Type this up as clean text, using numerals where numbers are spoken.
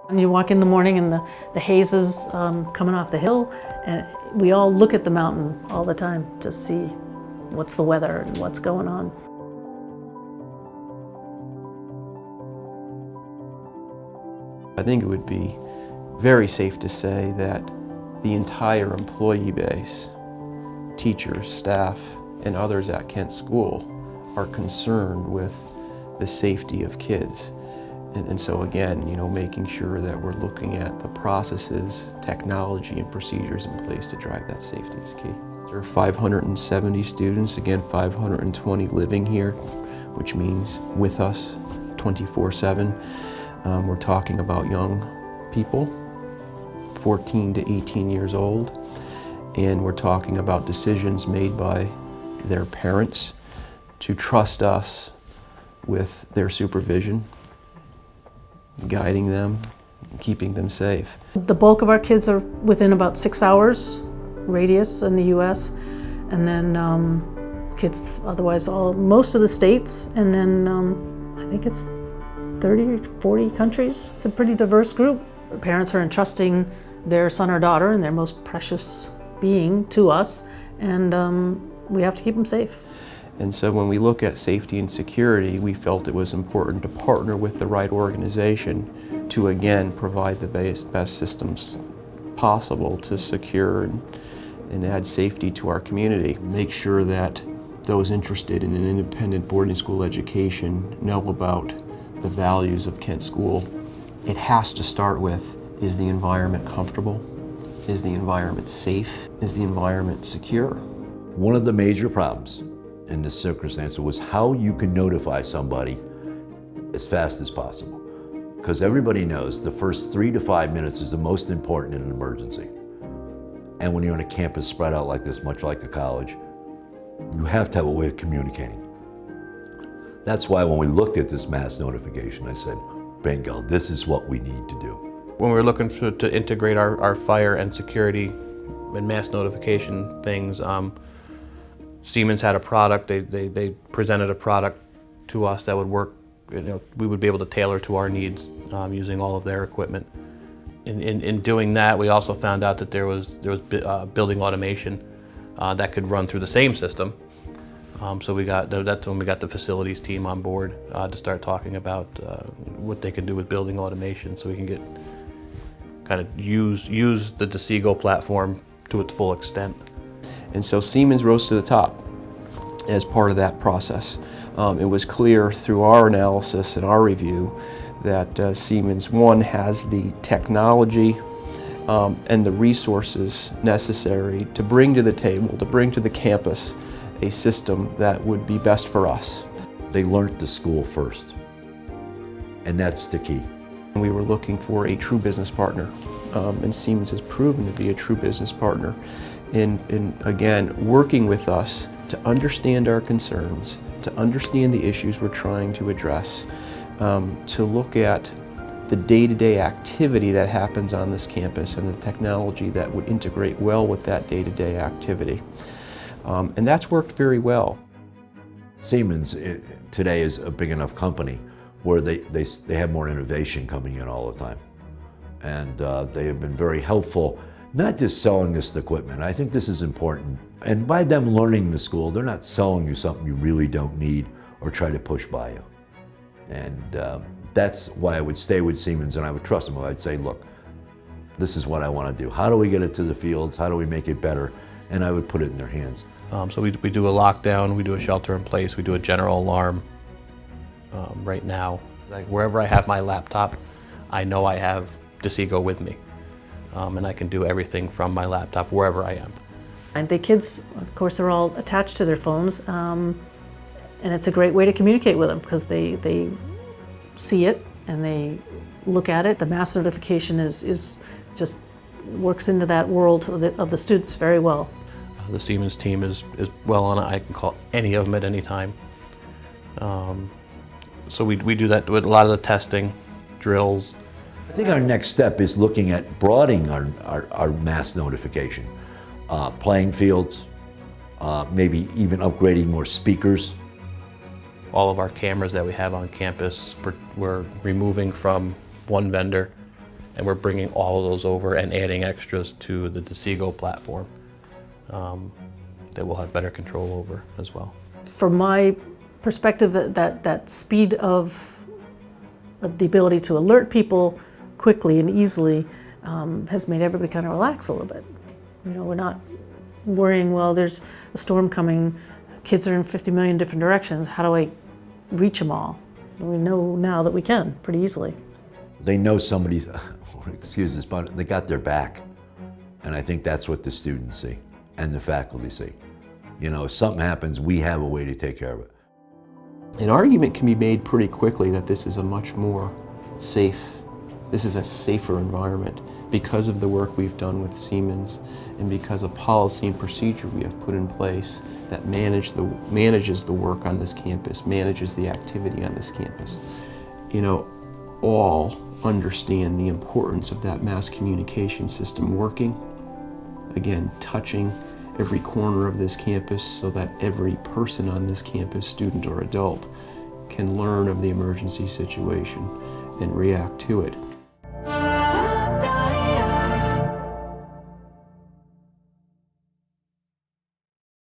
And you walk in the morning and the haze is coming off the hill, and we all look at the mountain all the time to see what's the weather and what's going on. I think it would be very safe to say that the entire employee base, teachers, staff, and others at Kent School are concerned with the safety of kids. And so again, making sure that we're looking at the processes, technology, and procedures in place to drive that safety is key. There are 570 students, again 520 living here, which means with us 24/7. We're talking about young people, 14 to 18 years old, and we're talking about decisions made by their parents to trust us with their supervision, guiding them, keeping them safe. The bulk of our kids are within about 6 hours radius in the US, and then kids otherwise most of the states, and then I think it's 30 or 40 countries. It's a pretty diverse group. Parents are entrusting their son or daughter and their most precious being to us, and we have to keep them safe. And so when we look at safety and security, we felt it was important to partner with the right organization to again provide the best systems possible to secure and add safety to our community. Make sure that those interested in an independent boarding school education know about the values of Kent School. It has to start with, is the environment comfortable? Is the environment safe? Is the environment secure? One of the major problems in this circumstance was how you can notify somebody as fast as possible. Because everybody knows the first 3 to 5 minutes is the most important in an emergency. And when you're on a campus spread out like this, much like a college, you have to have a way of communicating. That's why when we looked at this mass notification, I said, bingo, this is what we need to do. When we were looking to integrate our fire and security and mass notification things, Siemens had a product. They presented a product to us that would work. We would be able to tailor to our needs using all of their equipment. In doing that, we also found out that there was building automation that could run through the same system. So that's when we got the facilities team on board to start talking about what they could do with building automation, so we can kind of use the DeSigo platform to its full extent. And so Siemens rose to the top as part of that process. It was clear through our analysis and our review that Siemens, one, has the technology and the resources necessary to bring to the table, to bring to the campus, a system that would be best for us. They learned the school first, and that's the key. We were looking for a true business partner, and Siemens has proven to be a true business partner in again, working with us to understand our concerns, to understand the issues we're trying to address, to look at the day-to-day activity that happens on this campus and the technology that would integrate well with that day-to-day activity. And that's worked very well. Siemens today is a big enough company where they have more innovation coming in all the time. And they have been very helpful, not just selling us the equipment. I think this is important. And by them learning the school, they're not selling you something you really don't need or try to push by you. And that's why I would stay with Siemens and I would trust them. I'd say, look, this is what I want to do. How do we get it to the fields? How do we make it better? And I would put it in their hands. So we do a lockdown, we do a shelter in place, we do a general alarm right now. Like wherever I have my laptop, I know I have DeSigo with me. And I can do everything from my laptop wherever I am. And the kids, of course, they're all attached to their phones, and it's a great way to communicate with them because they see it and they look at it. The mass notification is just works into that world of the students very well. The Siemens team is well on it. I can call any of them at any time. So we do that with a lot of the testing, drills. I think our next step is looking at broadening our mass notification. Playing fields, maybe even upgrading more speakers. All of our cameras that we have on campus, we're removing from one vendor and we're bringing all of those over and adding extras to the DeSigo platform that we'll have better control over as well. From my perspective, that speed of the ability to alert people quickly and easily has made everybody kind of relax a little bit. You know, we're not worrying, well, there's a storm coming, kids are in 50 million different directions, how do I reach them all? We know now that we can pretty easily. They know somebody's, excuse this, but they got their back. And I think that's what the students see and the faculty see. You know, if something happens, we have a way to take care of it. An argument can be made pretty quickly that this is a much more safe, this is a safer environment because of the work we've done with Siemens and because of policy and procedure we have put in place that manages the work on this campus, manages the activity on this campus. You know, all understand the importance of that mass communication system working, again, touching every corner of this campus so that every person on this campus, student or adult, can learn of the emergency situation and react to it.